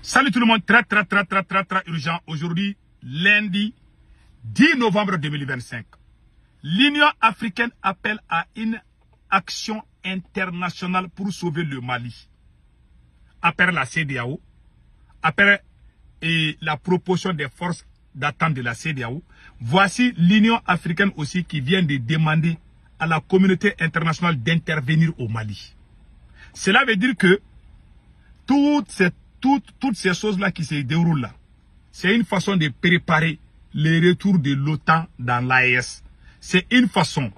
Salut tout le monde, très urgent. Aujourd'hui, lundi 10 novembre 2025. L'Union africaine appelle à une action internationale pour sauver le Mali. Après la CEDEAO, après la proposition des forces d'attente de la CEDEAO, voici l'Union africaine aussi qui vient de demander à la communauté internationale d'intervenir au Mali. Cela veut dire que toutes ces choses-là qui se déroulent là, c'est une façon de préparer le retour de l'OTAN dans l'AES. C'est une façon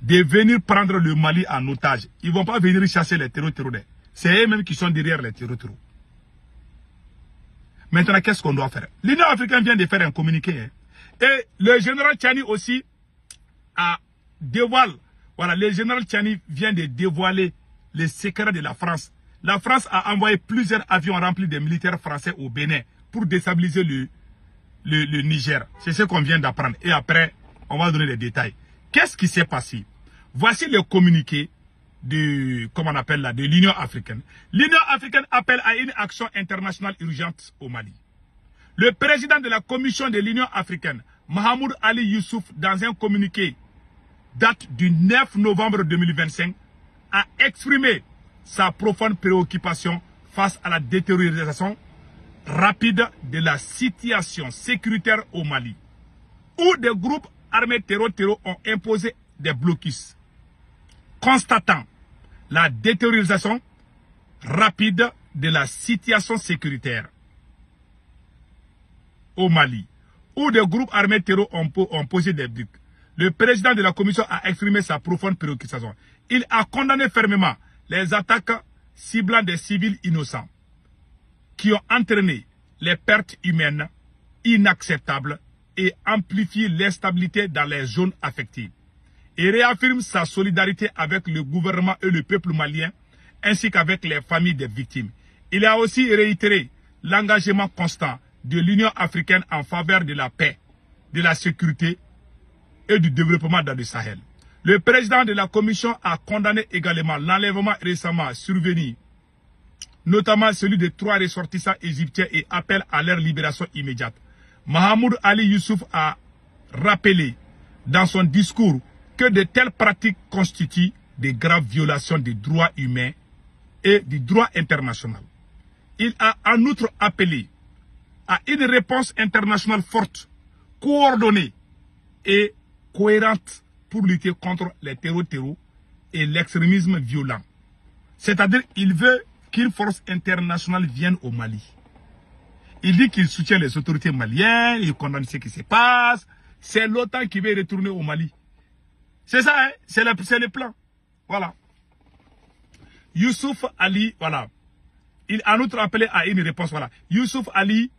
de venir prendre le Mali en otage. Ils ne vont pas venir chasser les terroristes. C'est eux-mêmes qui sont derrière les terroristes. Maintenant, qu'est-ce qu'on doit faire? L'Union africaine vient de faire un communiqué. Hein. Et le général Tchani aussi a dévoilé. Voilà, le général Tchani vient de dévoiler les secrets de la France. La France a envoyé plusieurs avions remplis de militaires français au Bénin pour déstabiliser le Niger. C'est ce qu'on vient d'apprendre. Et après, on va donner les détails. Qu'est-ce qui s'est passé? Voici le communiqué de, comment on appelle là, de l'Union africaine. L'Union africaine appelle à une action internationale urgente au Mali. Le président de la commission de l'Union africaine, Mahamoud Ali Youssouf, dans un communiqué date du 9 novembre 2025, a exprimé sa profonde préoccupation face à la détériorisation rapide de la situation sécuritaire au Mali, où des groupes armés terror ont imposé des blocus. Constatant la détériorisation rapide de la situation sécuritaire au Mali, où des groupes armés terror ont posé des blocs, le président de la commission a exprimé sa profonde préoccupation. Il a condamné fermement les attaques ciblant des civils innocents qui ont entraîné les pertes humaines inacceptables et amplifié l'instabilité dans les zones affectées. Il réaffirme sa solidarité avec le gouvernement et le peuple malien ainsi qu'avec les familles des victimes. Il a aussi réitéré l'engagement constant de l'Union africaine en faveur de la paix, de la sécurité et du développement dans le Sahel. Le président de la commission a condamné également l'enlèvement récemment survenu, notamment celui de 3 ressortissants égyptiens, et appelle à leur libération immédiate. Mahamoud Ali Youssouf a rappelé dans son discours que de telles pratiques constituent de graves violations des droits humains et du droit international. Il a en outre appelé à une réponse internationale forte, coordonnée et cohérente pour lutter contre les terroristes et l'extrémisme violent. C'est-à-dire qu'il veut qu'une force internationale vienne au Mali. Il dit qu'il soutient les autorités maliennes, il condamne ce qui se passe. C'est l'OTAN qui veut retourner au Mali. C'est ça, hein? C'est le plan. Voilà. Youssouf Ali, voilà. Il a en outre appelé à une réponse, voilà. Youssouf Ali,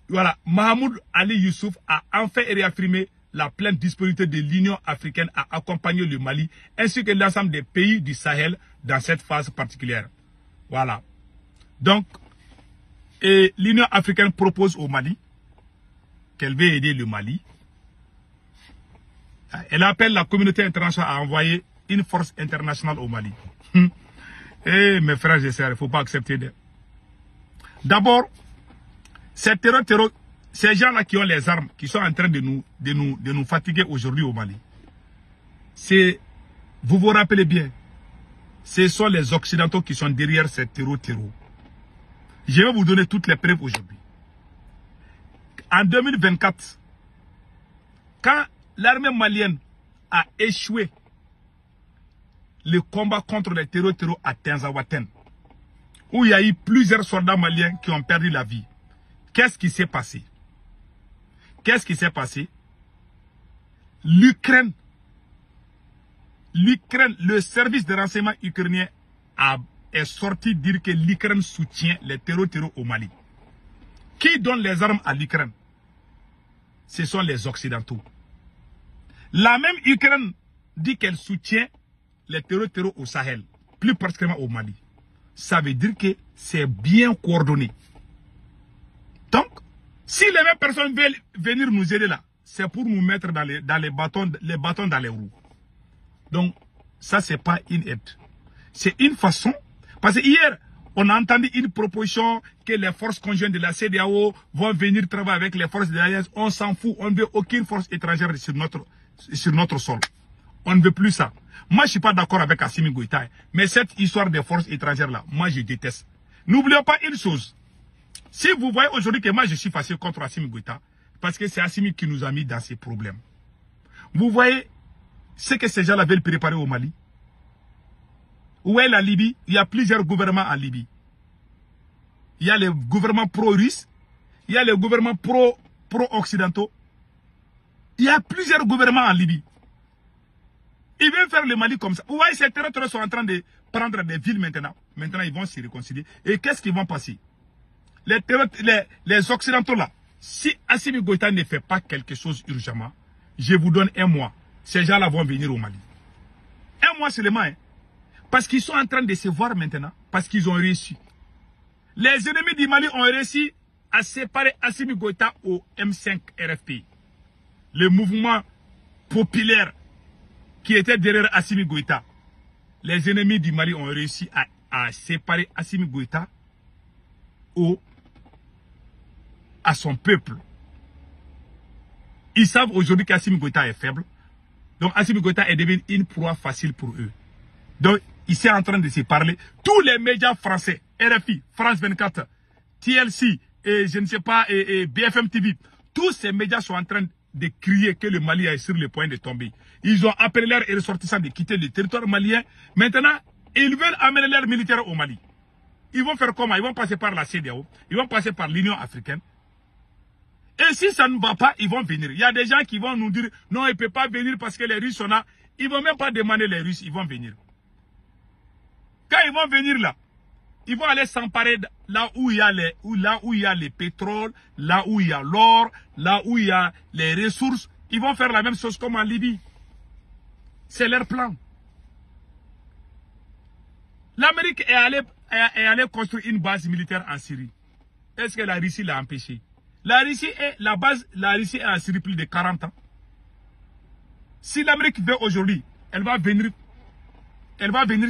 voilà. Mahamoud Ali Youssouf a enfin réaffirmé la pleine disponibilité de l'Union africaine à accompagner le Mali ainsi que l'ensemble des pays du Sahel dans cette phase particulière. Voilà. Donc, l'Union africaine propose au Mali qu'elle veut aider le Mali. Elle appelle la communauté internationale à envoyer une force internationale au Mali. Eh mes frères et sœurs, il ne faut pas accepter. D'abord, ces ces gens-là qui ont les armes, qui sont en train de nous fatiguer aujourd'hui au Mali, vous vous rappelez bien, ce sont les Occidentaux qui sont derrière ces terreaux. Je vais vous donner toutes les preuves aujourd'hui. En 2024, quand l'armée malienne a échoué le combat contre les terroristes à Tinzaouaten, où il y a eu plusieurs soldats maliens qui ont perdu la vie, qu'est-ce qui s'est passé? Qu'est-ce qui s'est passé? L'Ukraine, le service de renseignement ukrainien est sorti dire que l'Ukraine soutient les terroristes au Mali. Qui donne les armes à l'Ukraine? Ce sont les Occidentaux. La même Ukraine dit qu'elle soutient les terroristes au Sahel, plus particulièrement au Mali. Ça veut dire que c'est bien coordonné. Donc, si les mêmes personnes veulent venir nous aider là, c'est pour nous mettre dans les bâtons dans les roues. Donc, ça, c'est pas une aide. C'est une façon. Parce que hier, On a entendu une proposition que les forces conjointes de la CEDEAO vont venir travailler avec les forces de l'Alliance. On s'en fout. On ne veut aucune force étrangère sur notre sol. On ne veut plus ça. Moi, je ne suis pas d'accord avec Assimi Goïta. Mais cette histoire des forces étrangères-là, moi, je déteste. N'oublions pas une chose. Si vous voyez aujourd'hui que moi, je suis fâché contre Assimi Goïta, parce que c'est Assimi qui nous a mis dans ces problèmes. Vous voyez ce que ces gens-là veulent préparer au Mali. Où est la Libye? Il y a plusieurs gouvernements en Libye. Il y a les gouvernements pro-russes. Il y a les gouvernements pro-occidentaux. Il y a plusieurs gouvernements en Libye. Ils veulent faire le Mali comme ça. Vous voyez, ces terroristes sont en train de prendre des villes maintenant. Maintenant, ils vont se réconcilier. Et qu'est-ce qui va passer? Les Occidentaux là, si Assimi Goïta ne fait pas quelque chose urgemment, je vous donne un mois. Ces gens-là vont venir au Mali. Un mois seulement, hein. Parce qu'ils sont en train de se voir maintenant. Parce qu'ils ont réussi. Les ennemis du Mali ont réussi à séparer Assimi Goïta au M5 RFP. Le mouvement populaire qui était derrière Assimi Goïta. Les ennemis du Mali ont réussi à séparer Assimi Goïta à son peuple. Ils savent aujourd'hui qu'Assimi Goïta est faible. Donc Assimi Goïta est devenu une proie facile pour eux. Donc ils sont en train de se parler. Tous les médias français, RFI, France 24, TLC, et je ne sais pas, et BFM TV, tous ces médias sont en train de crier que le Mali est sur le point de tomber. Ils ont appelé leurs ressortissants de quitter le territoire malien. Maintenant, ils veulent amener leurs militaires au Mali. Ils vont faire comment? Ils vont passer par la CEDEAO, ils vont passer par l'Union africaine. Et si ça ne va pas, ils vont venir. Il y a des gens qui vont nous dire, non, ils ne peuvent pas venir parce que les Russes sont là. Ils ne vont même pas demander les Russes, ils vont venir. Quand ils vont venir là, ils vont aller s'emparer là où il y a les pétroles, là où il y a l'or, là où il y a les ressources. Ils vont faire la même chose comme en Libye. C'est leur plan. L'Amérique est allée construire une base militaire en Syrie. Est-ce que la Russie l'a empêché? La Russie est en Syrie plus de 40 ans. Si l'Amérique veut aujourd'hui, elle va venir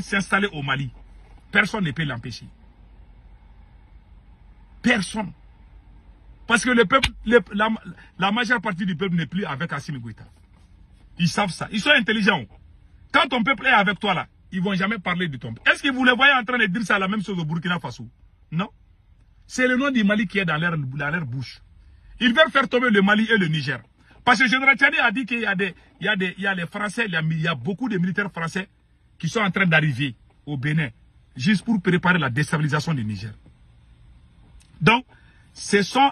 s'installer au Mali. Personne ne peut l'empêcher. Personne. Parce que le peuple, la majeure partie du peuple n'est plus avec Assimi Goïta. Ils savent ça. Ils sont intelligents. Quand ton peuple est avec toi là, ils ne vont jamais parler de ton peuple. Est-ce que vous les voyez en train de dire ça la même chose au Burkina Faso? Non. C'est le nom du Mali qui est dans leur bouche. Ils veulent faire tomber le Mali et le Niger. Parce que le général Tchani a dit qu'il y a les Français, il y a beaucoup de militaires français qui sont en train d'arriver au Bénin, juste pour préparer la déstabilisation du Niger. Donc, ce sont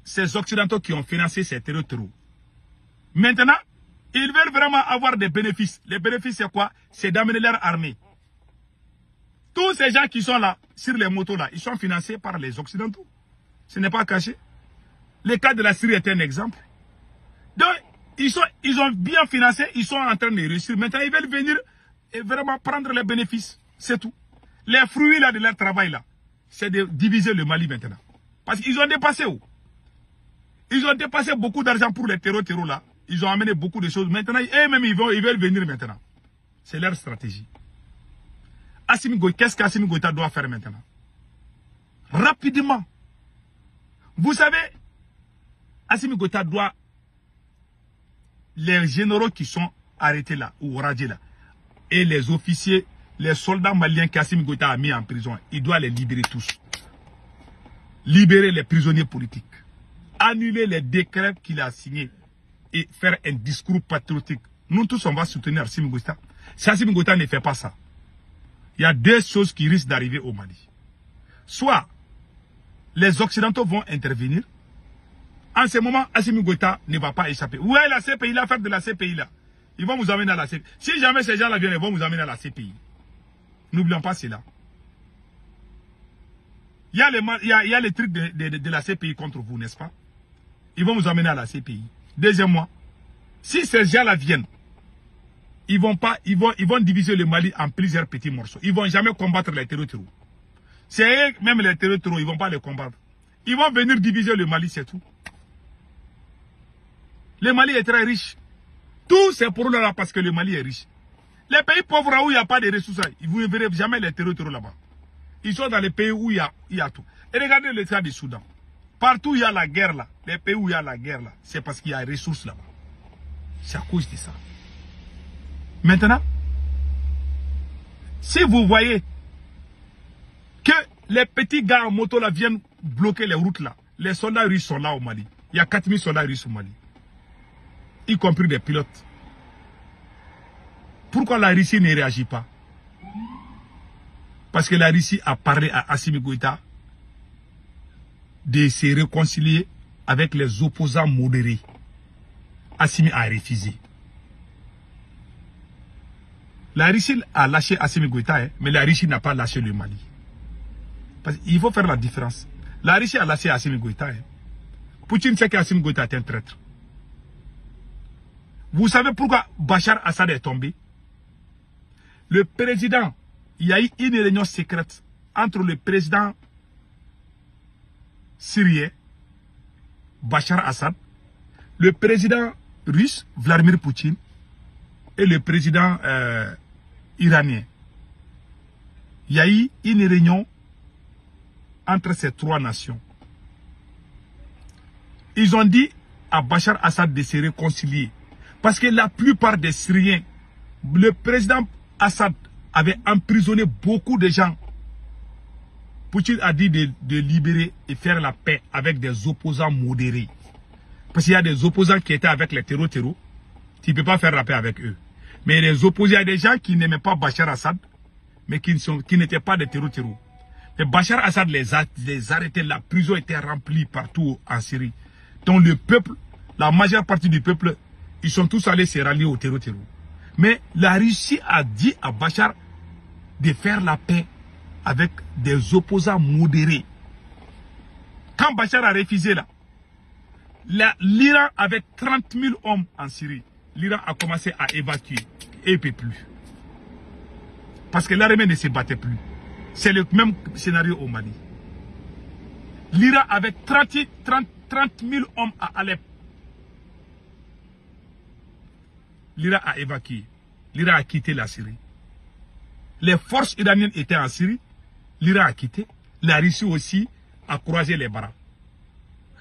ces Occidentaux qui ont financé ces terroristes. Maintenant, ils veulent vraiment avoir des bénéfices. Les bénéfices, c'est quoi? C'est d'amener leur armée. Tous ces gens qui sont là, sur les motos là, ils sont financés par les Occidentaux. Ce n'est pas caché. Le cas de la Syrie est un exemple. Donc, ils ont bien financé, ils sont en train de réussir. Maintenant, ils veulent venir et vraiment prendre les bénéfices. C'est tout. Les fruits là de leur travail là, c'est de diviser le Mali maintenant. Parce qu'ils ont dépassé où? Ils ont dépassé beaucoup d'argent pour les terreaux là. Ils ont amené beaucoup de choses. Maintenant, eux-mêmes, ils veulent venir maintenant. C'est leur stratégie. Qu'est-ce qu'Assimi Goïta doit faire maintenant? Rapidement. Vous savez, Assimi Goïta doit, les généraux qui sont arrêtés là, ou radiés là, et les officiers, les soldats maliens qu'Assimi Goïta a mis en prison, il doit les libérer tous. Libérer les prisonniers politiques. Annuler les décrets qu'il a signés et faire un discours patriotique. Nous tous, on va soutenir Assimi Goïta. Si Assimi Goïta ne fait pas ça, il y a deux choses qui risquent d'arriver au Mali. Soit les Occidentaux vont intervenir. En ce moment, Assimi Goïta ne va pas échapper. Où est la CPI, l'affaire de la CPI là? Ils vont vous amener à la CPI. Si jamais ces gens-là viennent, ils vont vous amener à la CPI. N'oublions pas cela. Il y a les trucs de la CPI contre vous, n'est-ce pas? Ils vont vous amener à la CPI. Deuxièmement, si ces gens-là viennent, ils vont diviser le Mali en plusieurs petits morceaux. Ils ne vont jamais combattre les terroristes. C'est eux, même les terroristes, ils ne vont pas les combattre. Ils vont venir diviser le Mali, c'est tout. Le Mali est très riche. Tout c'est pour là parce que le Mali est riche. Les pays pauvres où il n'y a pas de ressources, vous ne verrez jamais les terroristes là-bas. Ils sont dans les pays où il y a tout. Et regardez le cas du Soudan. Partout où il y a la guerre là, les pays où il y a la guerre là, c'est parce qu'il y a des ressources là-bas. C'est à cause de ça. Maintenant, si vous voyez que les petits gars en moto là viennent bloquer les routes là, les soldats russes sont là au Mali. Il y a 4000 soldats russes au Mali. Y compris des pilotes. Pourquoi la Russie ne réagit pas? Parce que la Russie a parlé à Assimi Goïta de se réconcilier avec les opposants modérés. Assimi a refusé. La Russie a lâché Assimi Goïta, mais la Russie n'a pas lâché le Mali. Parce qu'il faut faire la différence. La Russie a lâché Assimi Goïta. Poutine sait qu'Assimi Goïta est un traître. Vous savez pourquoi Bachar Assad est tombé? Le président, il y a eu une réunion secrète entre le président syrien, Bachar Assad, le président russe, Vladimir Poutine, et le président iranien. Il y a eu une réunion entre ces trois nations. Ils ont dit à Bachar Assad de se réconcilier. Parce que la plupart des Syriens, le président Assad avait emprisonné beaucoup de gens. Poutine a dit de libérer et faire la paix avec des opposants modérés. Parce qu'il y a des opposants qui étaient avec les terreaux. Tu ne peux pas faire la paix avec eux. Mais les opposés, il y a des gens qui n'aimaient pas Bachar Assad, mais qui n'étaient pas des terreaux. Mais Bachar Assad les arrêtait. La prison était remplie partout en Syrie. Donc le peuple, la majeure partie du peuple, ils sont tous allés se rallier au terreau. Mais la Russie a dit à Bachar de faire la paix avec des opposants modérés. Quand Bachar a refusé là, l'Iran avait 30 000 hommes en Syrie. L'Iran a commencé à évacuer et il ne peut plus. Parce que l'armée ne se battait plus. C'est le même scénario au Mali. L'Iran avait 30 000 hommes à Alep. L'Iran a évacué. L'Iran a quitté la Syrie. Les forces iraniennes étaient en Syrie. L'Iran a quitté. La Russie aussi a croisé les bras.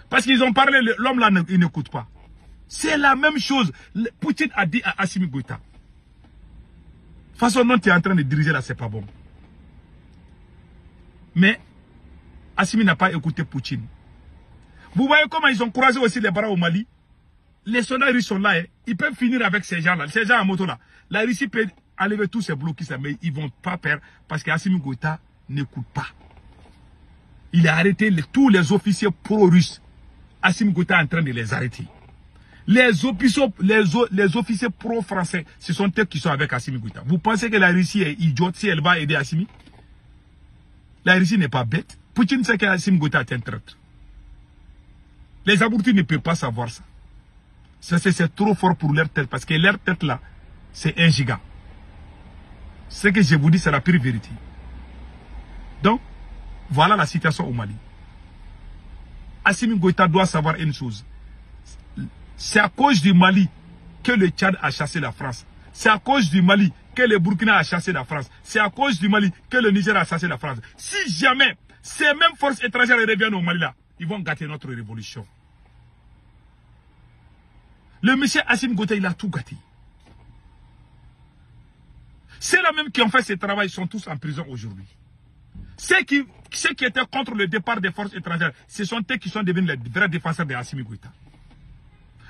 Parce qu'ils ont parlé, l'homme là, il n'écoute pas. C'est la même chose. Poutine a dit à Assimi Goïta. De toute façon, non, tu es en train de diriger là, c'est pas bon. Mais Assimi n'a pas écouté Poutine. Vous voyez comment ils ont croisé aussi les bras au Mali? Les soldats russes sont là, ils peuvent finir avec ces gens-là, ces gens en moto là. La Russie peut enlever tous ces bloquistes, mais ils ne vont pas perdre parce qu'Assimi Goïta n'écoute pas. Il a arrêté tous les officiers pro-russes. Assimi Goïta est en train de les arrêter. Les officiers pro-français, ce sont eux qui sont avec Assimi Goïta. Vous pensez que la Russie est idiote si elle va aider Assimi? La Russie n'est pas bête. Poutine sait qu'Assimi Goïta est un traître. Les abrutis ne peuvent pas savoir ça. C'est trop fort pour leur tête, parce que leur tête là, c'est 1 giga. Ce que je vous dis, c'est la pure vérité. Donc, voilà la situation au Mali. Assimi Goïta doit savoir une chose. C'est à cause du Mali que le Tchad a chassé la France. C'est à cause du Mali que le Burkina a chassé la France. C'est à cause du Mali que le Niger a chassé la France. Si jamais ces mêmes forces étrangères reviennent au Mali là, ils vont gâter notre révolution. Le monsieur Assimi Goïta, il a tout gâté. C'est là même qui ont fait ce travail, ils sont tous en prison aujourd'hui. Ceux qui étaient contre le départ des forces étrangères, ce sont eux qui sont devenus les vrais défenseurs de Assimi Goïta.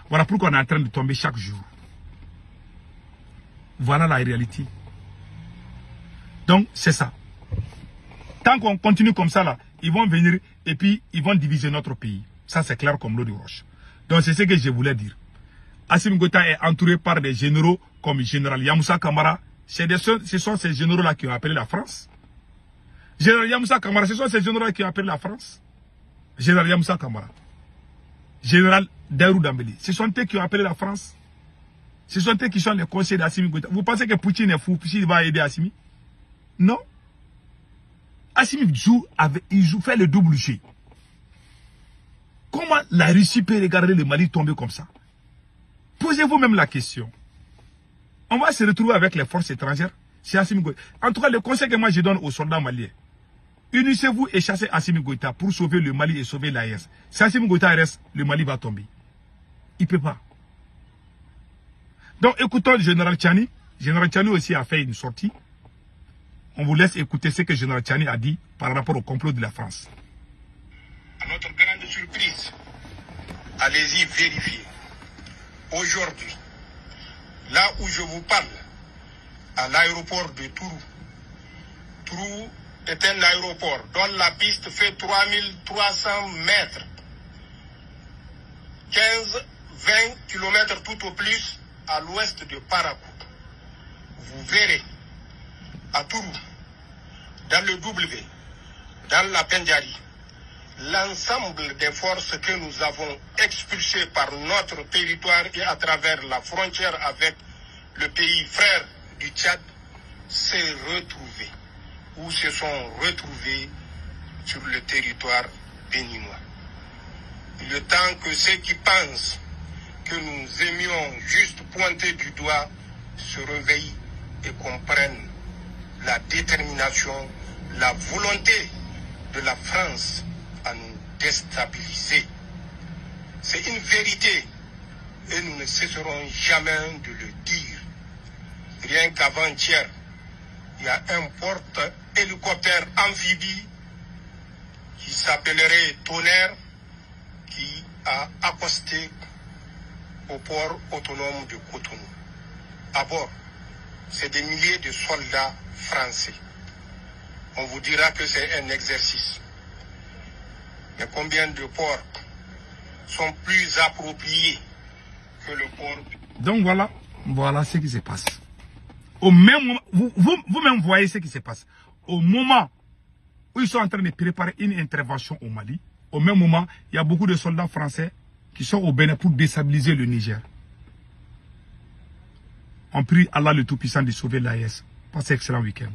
Voilà pourquoi on est en train de tomber chaque jour. Voilà la réalité. Donc, c'est ça. Tant qu'on continue comme ça, là, ils vont venir et puis ils vont diviser notre pays. Ça, c'est clair comme l'eau de roche. Donc, c'est ce que je voulais dire. Assimi Goïta est entouré par des généraux comme le général Yamoussa Kamara. Ce sont ces généraux-là qui ont appelé la France. Général Yamoussa Kamara, ce sont ces généraux-là qui ont appelé la France. Général Yamoussa Kamara. Général Dairou Dambélé. Ce sont eux qui ont appelé la France. Ce sont eux qui sont les conseillers d'Assimi Goïta. Vous pensez que Poutine est fou, Poutine va aider Assimi? Non. Assimi fait le double jeu. Comment la Russie peut regarder le Mali tomber comme ça? Posez-vous même la question. On va se retrouver avec les forces étrangères. C'est Assimi Goïta. En tout cas, le conseil que moi je donne aux soldats maliens, Unissez-vous et chassez Assimi Goïta pour sauver le Mali et sauver l'AES. Si Assimi Goïta reste, le Mali va tomber. Il ne peut pas. Donc écoutons le général Tchani. Général Tchani aussi a fait une sortie. On vous laisse écouter ce que le général Tchani a dit par rapport au complot de la France. À notre grande surprise, allez-y vérifier. Aujourd'hui, là où je vous parle, à l'aéroport de Tourou. Tourou est un aéroport dont la piste fait 3300 mètres. 15-20 km tout au plus à l'ouest de Parakou. Vous verrez à Tourou, dans le W, dans la Pendjari, l'ensemble des forces que nous avons expulsées par notre territoire et à travers la frontière avec le pays frère du Tchad s'est retrouvées ou se sont retrouvées sur le territoire béninois. Il est temps que ceux qui pensent que nous aimions juste pointer du doigt se réveillent et comprennent la détermination, la volonté de la France à nous déstabiliser. C'est une vérité et nous ne cesserons jamais de le dire. Rien qu'avant-hier, il y a un porte-hélicoptère amphibie qui s'appellerait Tonnerre qui a accosté au port autonome de Cotonou. À bord, c'est des milliers de soldats français. On vous dira que c'est un exercice. Mais combien de ports sont plus appropriés que le port? Donc voilà ce qui se passe. Au même moment, vous-même voyez ce qui se passe. Au moment où ils sont en train de préparer une intervention au Mali, au même moment, il y a beaucoup de soldats français qui sont au Bénin pour déstabiliser le Niger. On prie Allah le Tout-Puissant de sauver l'AES. Passez un excellent week-end.